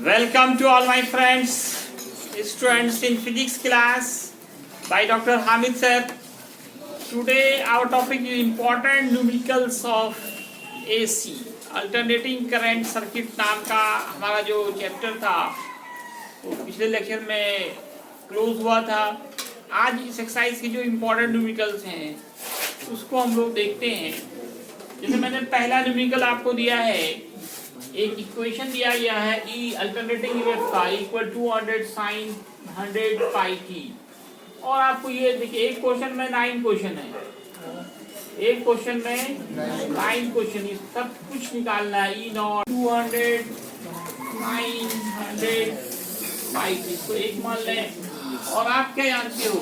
Welcome to all my friends, students in physics class by Dr. Hamid sir. Today our topic is important numericals of AC, alternating current circuit नाम का हमारा जो chapter था वो पिछले lecture में close हुआ था। आज इस एक्सरसाइज की जो इम्पोर्टेंट न्यूमेरिकल्स हैं उसको हम लोग देखते हैं। जैसे मैंने पहला न्यूमेरिकल आपको दिया है, एक इक्वेशन दिया गया है ई अल्टरनेटिंग ईएफ का इक्वल 200 sin 100 पाई टी। और आपको ये देखिए एक क्वेश्चन में 9 क्वेश्चन है, एक क्वेश्चन में 9 क्वेश्चन, ये सब कुछ निकालना है। ई नॉट 200 sin 100 पाई टी को एक मान लें। और आप क्या जानते हो,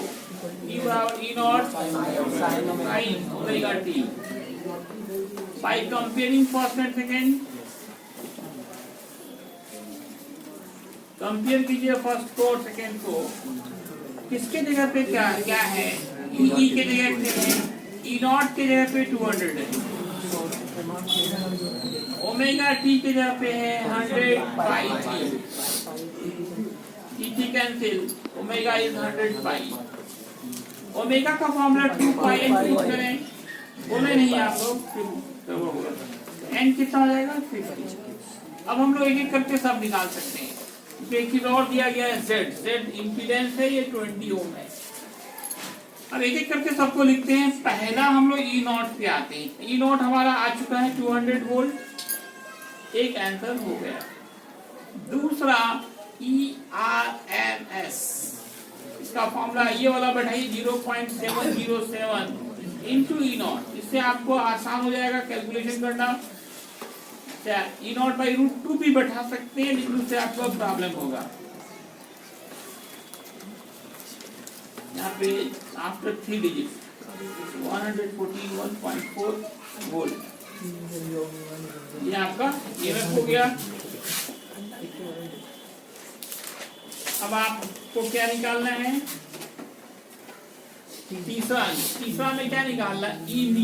ई बराबर E not sin omega T. By comparing first and second, compare कीजिए फर्स्ट को और सेकेंड को। किसके जगह पे क्या क्या है, ई के जगह पे है, ई नॉट के जगह पे 200 है, ओमेगा टी के जगह पे है 100 pi T cancel, omega is 100 pi. Omega का फॉर्मूला 2 पाई एन करें, बोले नहीं आप लोग, एन कितना हो जाएगा 50। अब हम लोग एक एक करके सब निकाल सकते हैं। एक चीज और दिया गया है, Z इम्पीडेंस है, ये 20 ओम है। अब एक एक करके सबको लिखते हैं। पहला हम लोग ई नॉट पे आते हैं। ई नॉट हमारा आ चुका है 200 वोल्ट, एक आंसर हो गया। दूसरा ERMS, इसका फॉर्मूला ये वाला बैठाइए 0.707 इंटू ई नॉट। इससे आपको आसान हो जाएगा कैलकुलेशन करना। ई नॉट बाई √2 भी बैठा सकते हैं, लेकिन उससे आपको प्रॉब्लम होगा। यहाँ पे आफ्टर 3 डिजिट 141.4 वोल्ट, ये आपका EMF हो गया। अब आपको क्या निकालना है, तीसरा में क्या निकालना है, EV।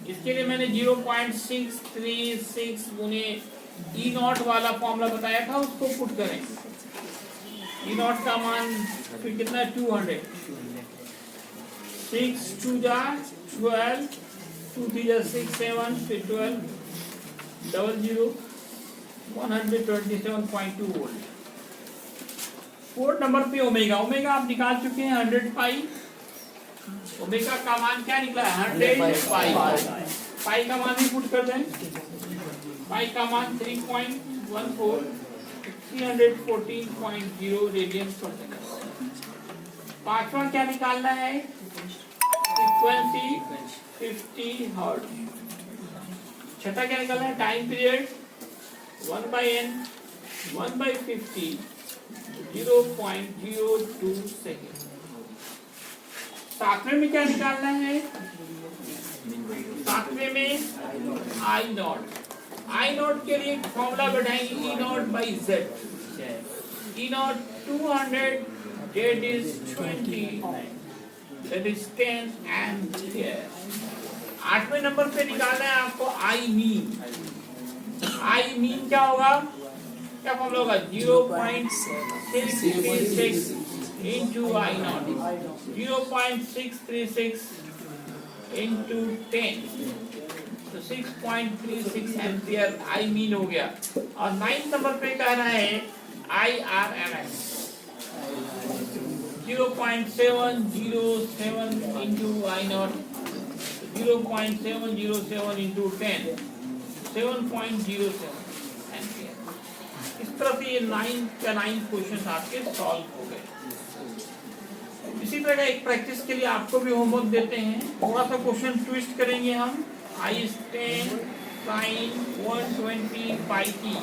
इसके लिए मैंने 0.636 गुने ई नॉट वाला फॉर्मूला बताया था, उसको पुट करें। ई नॉट का मान फिर कितना, 200, 6 2 जा 12, 2 3 जा 6 7, फिर 12 00 127.2 वोल्ट। फोर्थ नंबर पे ओमेगा आप निकाल चुके हैं 100 पाई। ओमेगा का मान क्या निकला है 100 पाई। पाई का मान भी पुट कर दें। पाई का मान 3.14 314.0 रेडियन पर सेकंड। पांचवा क्या निकालना है, फ्रीक्वेंसी 50 हर्ट्ज। छठा क्या निकालना है, टाइम पीरियड 1/n 1/50 0.02 सेकेंड। सातवें में क्या निकालना है, सातवें में आई नॉट के लिए फॉर्मूला बैठाएंगे E not by Z. E not 200, Z is 20, that is 10 ampere. आठवें नंबर पे निकालना है आपको आई मीन क्या होगा, क्या फॉर्मूला होगा 0.636 into I naught, 0.636 into 10, तो 6.36 एम्पियर आई मीन हो गया। और 9 नंबर पे कह रहा है IRMS 0.707 into I naught, 0.707 into 10, 7.07 ampere. इस तरह से ये 9 क्वेश्चन आपके सॉल्व हो गए। इसी तरह का एक प्रैक्टिस के लिए आपको भी होमवर्क देते हैं, थोड़ा सा क्वेश्चन ट्विस्ट करेंगे हम। I stand sin 120 pi T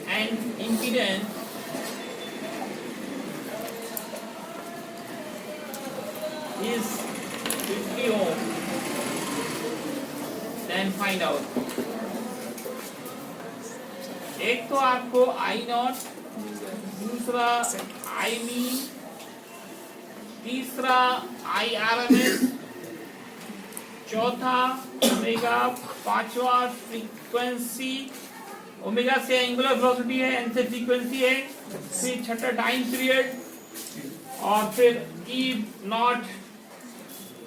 and impedance is 50 ohm, then find out। एक तो आपको आई नॉट, दूसरा आई मीन, तीसरा IRMS, चौथा ओमेगा, पांचवा फ्रीक्वेंसी, ओमेगा से एंगुलर वेलोसिटी है, एन से फ्रीक्वेंसी है, फिर छठा टाइम पीरियड, और फिर ई नॉट,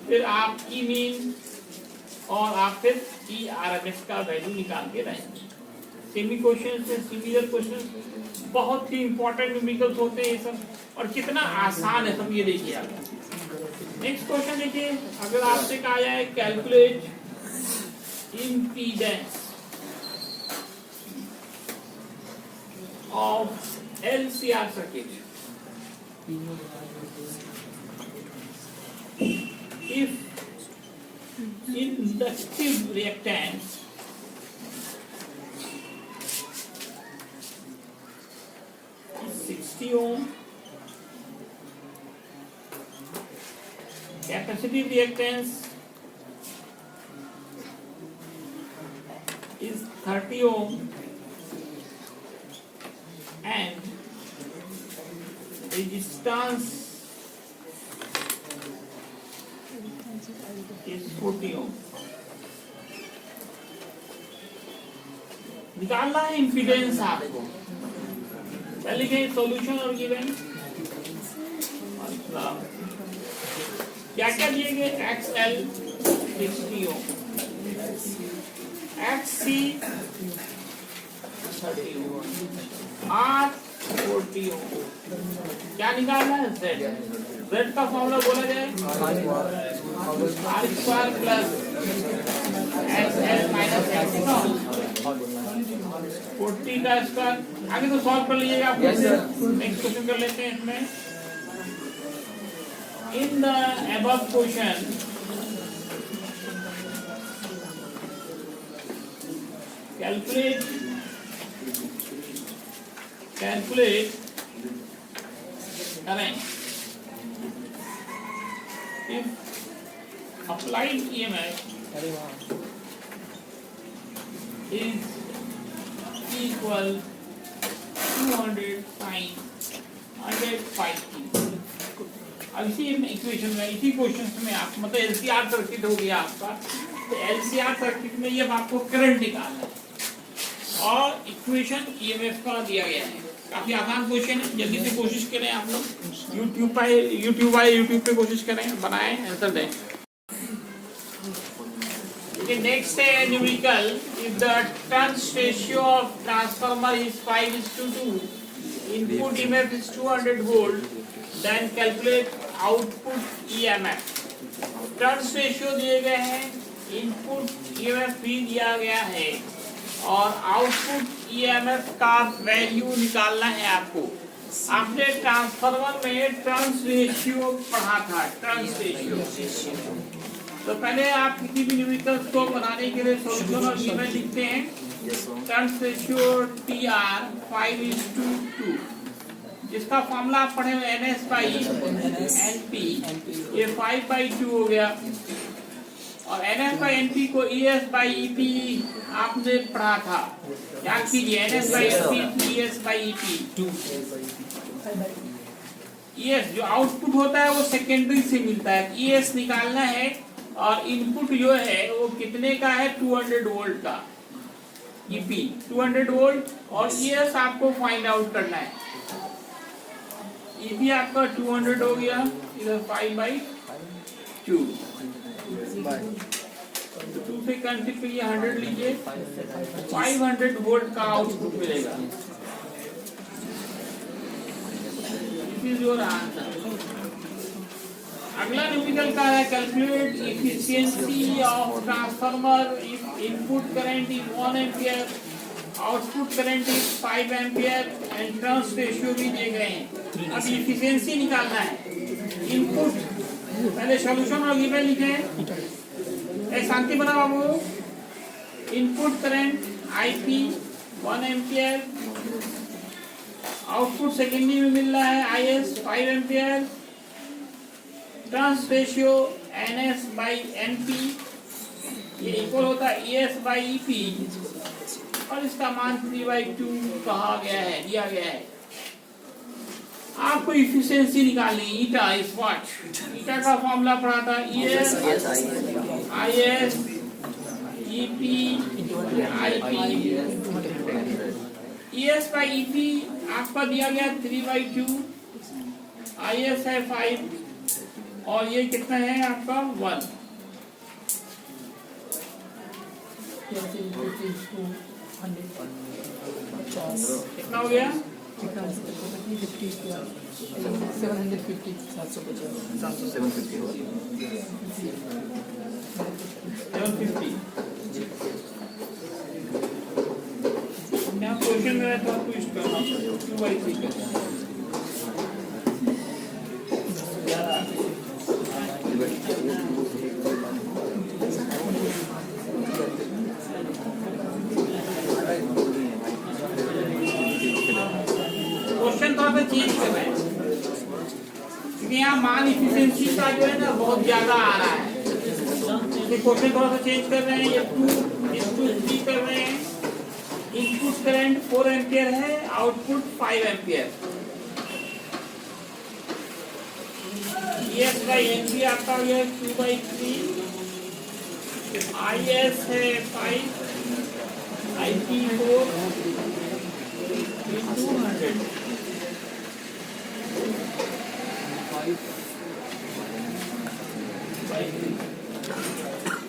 फिर आप ई मीन, और आप फिर ई आरएमएस का वैल्यू निकाल के रहेंगे। सेमी क्वेश्चन से सिमिलर क्वेश्चन बहुत ही इंपॉर्टेंट न्यूमेरिकल्स होते हैं ये सब, और कितना आसान है सब ये देखिए आप। नेक्स्ट क्वेश्चन देखिए, अगर आपसे कहा जाए calculate impedance of LCR circuit if inductive reactance is 60 ohm, capacitive reactance is 30 ohm, and resistance is 40 ohm। निकालना है इम्पीडेंस आपको। पहले के सॉल्यूशन और गिवन क्या क्या दिए गए, XL 60 ohm, XC 30 ohm, R 40 ohm। क्या निकालना है, Z का फॉर्मूला बोला जाए R square plus XL minus XC 40 का स्क्वायर। आगे तो सॉल्व कर लीजिएगा आप। नेक्स्ट क्वेश्चन कर लेते हैं इसमें। In the above question calculate करें if applied EMF is equal 200 sin 105t। अब इसी इक्वेशन में, इसी क्वेश्चन में आप मतलब एलसीआर सर्किट हो गया आपका, तो एलसीआर सर्किट में ये आपको करंट निकालना है और इक्वेशन ईएमएफ का दिया गया है। काफी आसान क्वेश्चन है, जल्दी से कोशिश करें आप लोग। यूट्यूब पे कोशिश करें, बनाएं, आंसर दें। नेक्स्ट है numerical, if the turns ratio of transformer is 5:2, input EMF is 200 volt, then calculate output EMF. Turns ratio दिए गए हैं, इनपुट ईएमएफ भी दिया गया है, और आउटपुट ईएमएफ का वैल्यू निकालना है आपको। आपने ट्रांसफार्मर में टर्न्स रेशियो पढ़ा था, टर्न्स रेशियो। तो पहले आप किसी भी न्यूमेरिकल्स को बनाने के लिए सॉल्यूशन और गिवन लिखते हैं। टर्न्स रेशियो TR 5:2, जिसका फॉर्मूला आप पढ़े हुए NS/NP, ये 5/2 हो गया, और NS/NP को ES/EP आपने पढ़ा था, याद कीजिए। NS/NP ES/EP। ES जो आउटपुट होता है वो सेकेंडरी से मिलता है, ES निकालना है, और इनपुट जो है वो कितने का है, 200 वोल्ट का, EP 200 वोल्ट, और ES आपको फाइंड आउट करना है। EP आपका 200 हो गया, इधर 5/2, 2 से कैंसिल करिए, 100 लीजिए, 500 वोल्ट का आउटपुट मिलेगा। This is your answer. अगला न्यूमेरिकल का है calculate efficiency of transformer if input current is 1 ampere, output current is 5 ampere, and turns ratio भी दिए गए हैं। अब एफिशिएंसी निकालना है। इनपुट पहले सॉल्यूशन और गिवन लिखें, शांति बना बाबू। Input current IP 1 ampere, output secondary में मिल रहा है IS 5 ampere, turns ratio NS/NP ये इक्वल होता है ES/EP, और इसका मान 3/2 कहा गया है, दिया गया है। आपको इफिशिएंसी निकालनी, ईटा इज व्हाट, ईटा का फॉर्मूला पढ़ा था, ES IS EP IP ES by EP आपका दिया गया 3/2, IS है 5 और ये कितना है आपका 1। कितना हो गया 750। यहाँ क्वेश्चन में तो आपको इस करना पड़ेगा 2/3 करना। क्वेश्चन थोड़ा सा चेंज कर रहे हैं क्योंकि यहाँ मान इफिशिएंसी का जो है ना बहुत ज्यादा आ रहा है, इसलिए क्वेश्चन थोड़ा सा चेंज कर रहे हैं। ये 2:3 कर रहे हैं। इनपुट करंट 4 एम्पियर है, output 5 ampere. ES by NP आपका हो गया 2/3, IS है 5, IP 4 into 100।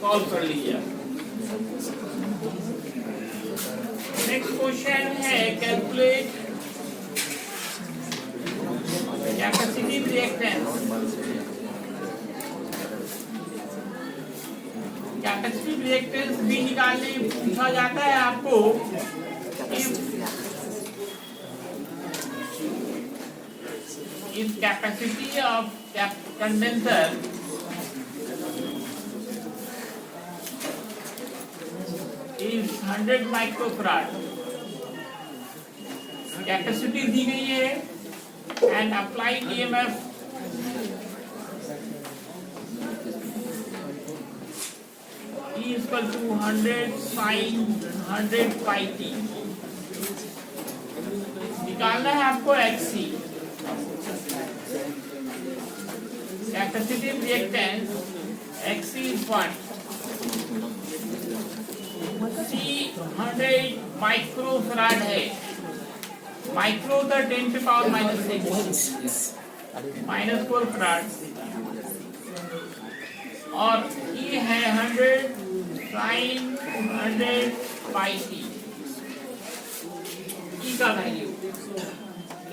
सॉल्व कर लीजिए। नेक्स्ट क्वेश्चन है calculate capacitive reactance. Capacitive reactance भी निकालने पूछा जाता है आपको। If capacity of condenser is 100 microfarad, capacity दी गई है and applied EMF E is equal to 100 sin 100 pi t। निकालना है आपको XC, capacitive reactance. XC is what? C 100 microfarad है। माइक्रो द 10 पे पावर -6 -4 फराड और ये है 100 sin 100 पाई t। E का वैल्यू,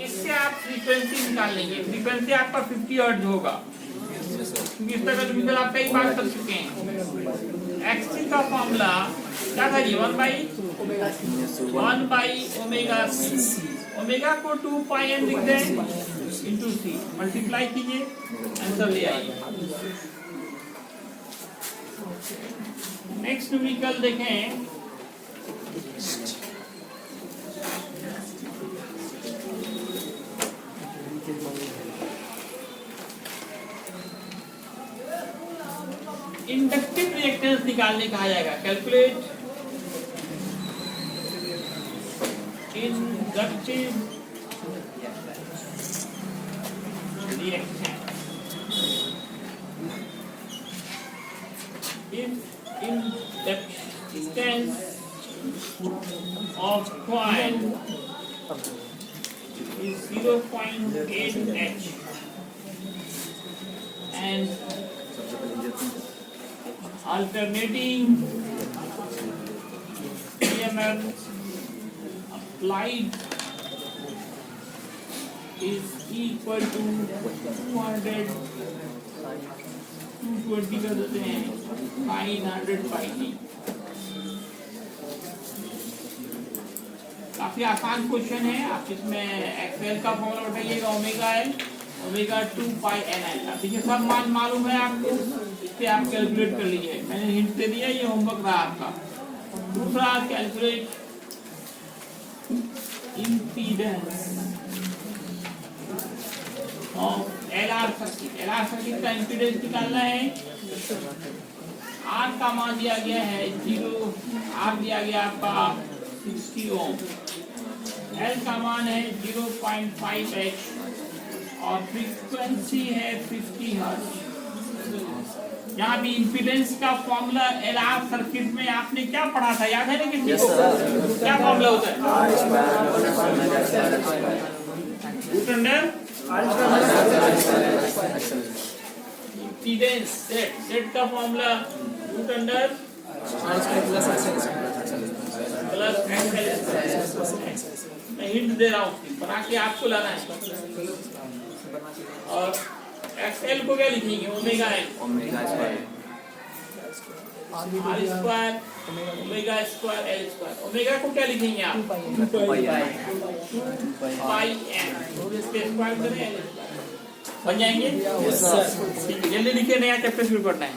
इससे आप फ्रीक्वेंसी निकाल लेंगे। फ्रीक्वेंसी आपका 50 हर्ट्ज होगा क्योंकि इस तरह केमिकल आप कई बार कर चुके हैं। XC का फॉर्मूला क्या था जी? 1/ओमेगा c। ओमेगा को 2 पाई n लिख दें इंटू c, मल्टीप्लाई कीजिए, आंसर ले आइए। नेक्स्ट न्यूमेरिकल देखें। इंडक्टिव रिएक्टेंस निकालने कहा जाएगा। Calculate inductive reactance. If inductance of coil is 0.8 H and alternating EMF applied is equal to 200 220 कर देते हैं 900 पाई t। काफी आसान क्वेश्चन है। आप इसमें एक्सेल का formula उठाइएगा, omega L omega 2 pi N L. अब देखिए सब मान मालूम है आपको, इससे आप कैलकुलेट कर लीजिए। मैंने हिंट दे दिया, ये होमवर्क रहा आपका। दूसरा calculate impedance of LR circuit. LR circuit का इम्पीडेंस निकालना है। आर का मान दिया गया है 0, आर दिया गया आपका 60 ओम, एल का मान है 0.5 एच और फ्रीक्वेंसी है 50 हर्ट्ज। यहाँ भी इम्पीडेंस का फॉर्मूला एलआर सर्किट में आपने क्या पढ़ा था, याद है ना किसी को? क्या फॉर्मूला होता है? रूट अंडर इम्पीडेंस सेट का फॉर्मूला रूट अंडर प्लस मैं हिंट दे रहा हूँ, बना के आपको लाना है। और एक्सएल को क्या लिखेंगे? Omega L R square omega square L square. Omega को क्या लिखेंगे आप? 2 पाई एन। इसके स्क्वायर करें एल बन जाएंगे। ठीक है, जल्दी लिखिए, नया चैप्टर शुरू करना है।